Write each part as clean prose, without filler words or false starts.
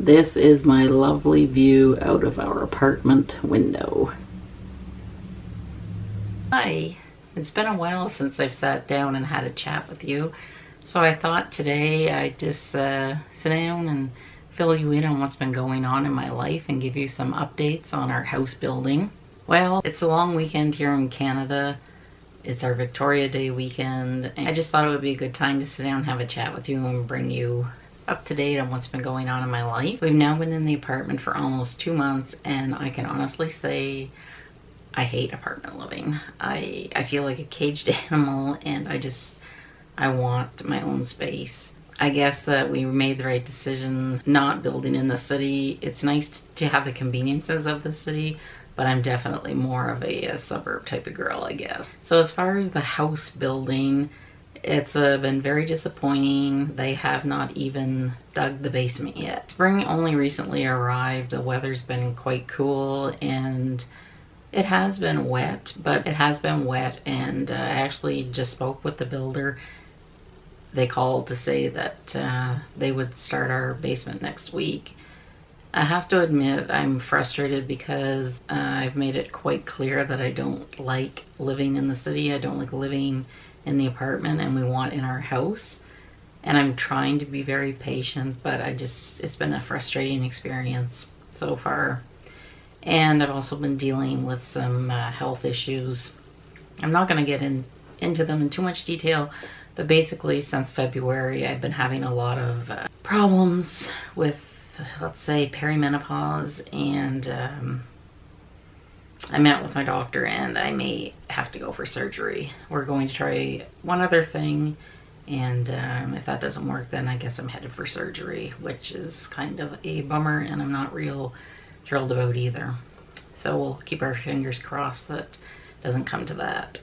This is my lovely view out of our apartment window. Hi, it's been a while since I've sat down and had a chat with you, so I thought today I'd just sit down and fill you in on what's been going on in my life and give you some updates on our house building. Well, it's a long weekend here in Canada. It's our Victoria Day weekend, and I just thought it would be a good time to sit down and have a chat with you and bring you up to date on what's been going on in my life. We've now been in the apartment for almost 2 months, and I can honestly say I hate apartment living. I feel like a caged animal, and I want my own space. I guess that we made the right decision not building in the city. It's nice to have the conveniences of the city, but I'm definitely more of a suburb type of girl, I guess. So as far as the house building, it's been very disappointing. They have not even dug the basement yet. Spring only recently arrived. The weather's been quite cool, and it has been wet, and I actually just spoke with the builder. They called to say that they would start our basement next week. I have to admit I'm frustrated because I've made it quite clear that I don't like living in the city. I don't like living in the apartment, and we want in our house. And I'm trying to be very patient, but it's been a frustrating experience so far. And I've also been dealing with some health issues. I'm not going to get into them in too much detail, but basically since February I've been having a lot of problems with, let's say, perimenopause, and I met with my doctor and I may have to go for surgery. We're going to try one other thing, and if that doesn't work, then I guess I'm headed for surgery, which is kind of a bummer, and I'm not real thrilled about either. So we'll keep our fingers crossed that it doesn't come to that.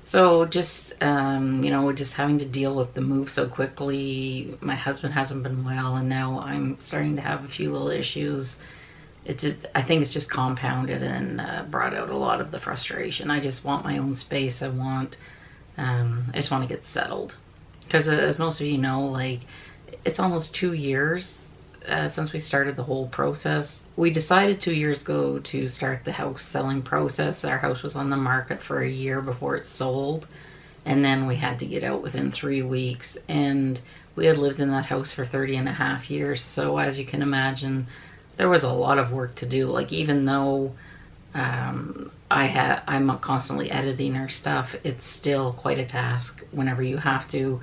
So just, just having to deal with the move so quickly. My husband hasn't been well, and now I'm starting to have a few little issues. I think it's just compounded and brought out a lot of the frustration. I just want my own space. I just want to get settled. Because as most of you know, like, it's almost 2 years since we started the whole process. We decided 2 years ago to start the house selling process. Our house was on the market for a year before it sold, and then we had to get out within 3 weeks, and we had lived in that house for 30.5 years. So as you can imagine, there was a lot of work to do. Like, even though I'm constantly editing our stuff, it's still quite a task whenever you have to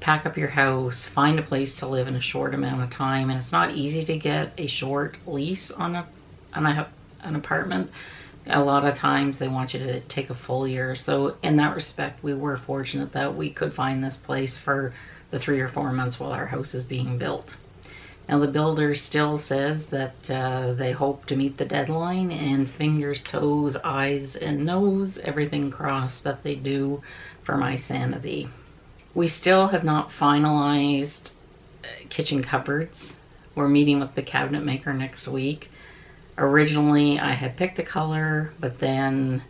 pack up your house, find a place to live in a short amount of time. And it's not easy to get a short lease on an apartment. A lot of times they want you to take a full year. So in that respect, we were fortunate that we could find this place for the 3 or 4 months while our house is being built. Now the builder still says that they hope to meet the deadline, and fingers, toes, eyes, and nose, everything crossed that they do, for my sanity. We still have not finalized kitchen cupboards. We're meeting with the cabinet maker next week. Originally I had picked a color, but then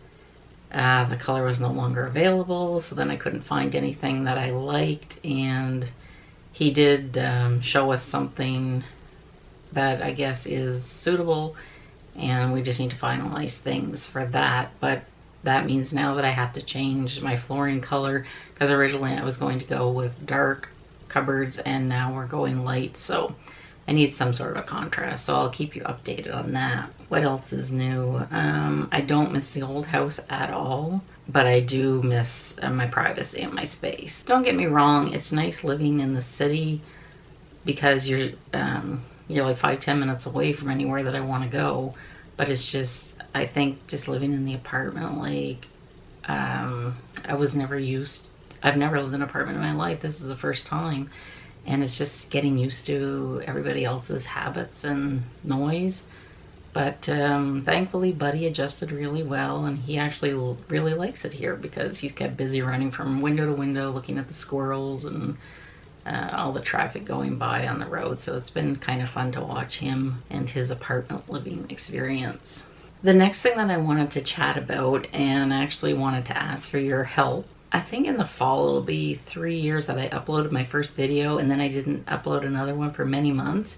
the color was no longer available, so then I couldn't find anything that I liked, and he did show us something that I guess is suitable, and we just need to finalize things for that. But that means now that I have to change my flooring color, because originally I was going to go with dark cupboards, and now we're going light, so I need some sort of a contrast. So I'll keep you updated on that. What else is new? I don't miss the old house at all, but I do miss my privacy and my space. Don't get me wrong, it's nice living in the city because you're like 5-10 minutes away from anywhere that I want to go. But it's just, I think just living in the apartment, like, I've never lived in an apartment in my life. This is the first time, and it's just getting used to everybody else's habits and noise. But thankfully Buddy adjusted really well, and he actually really likes it here because he's kept busy running from window to window looking at the squirrels and all the traffic going by on the road. So it's been kind of fun to watch him and his apartment living experience. The next thing that I wanted to chat about, and I actually wanted to ask for your help. I think in the fall it'll be 3 years that I uploaded my first video, and then I didn't upload another one for many months.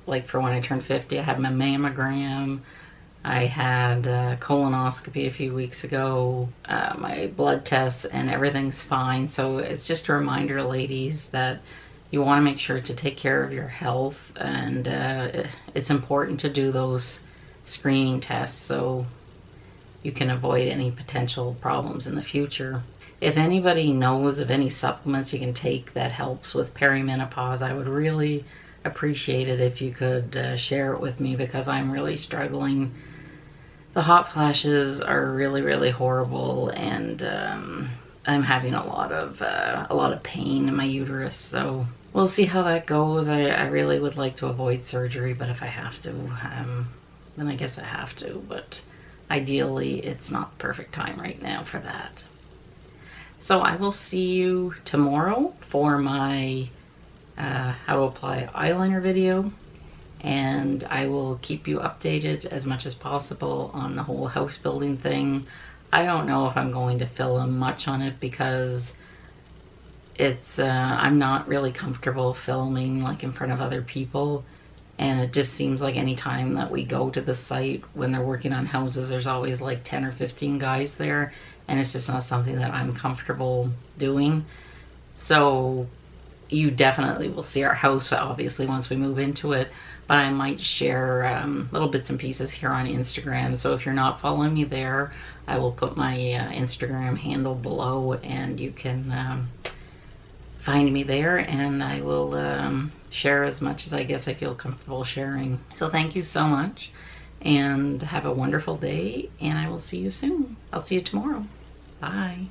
like for when I turned 50. I had my mammogram. I had a colonoscopy a few weeks ago, my blood tests, and everything's fine. So it's just a reminder, ladies, that you want to make sure to take care of your health, and it's important to do those screening tests so you can avoid any potential problems in the future. If anybody knows of any supplements you can take that helps with perimenopause, I would really appreciate it if you could share it with me, because I'm really struggling. The hot flashes are really, really horrible, and I'm having a lot of pain in my uterus. So we'll see how that goes. I really would like to avoid surgery, but if I have to, then I guess I have to. But ideally, it's not the perfect time right now for that. So I will see you tomorrow for my how to apply eyeliner video, and I will keep you updated as much as possible on the whole house building thing. I don't know if I'm going to film much on it because it's I'm not really comfortable filming like in front of other people, and it just seems like any time that we go to the site when they're working on houses, there's always like 10 or 15 guys there, and it's just not something that I'm comfortable doing. So you definitely will see our house, obviously, once we move into it, but I might share little bits and pieces here on Instagram. So if you're not following me there, I will put my Instagram handle below, and you can find me there, and I will share as much as I guess I feel comfortable sharing. So thank you so much, and have a wonderful day, and I will see you soon. I'll see you tomorrow. Bye.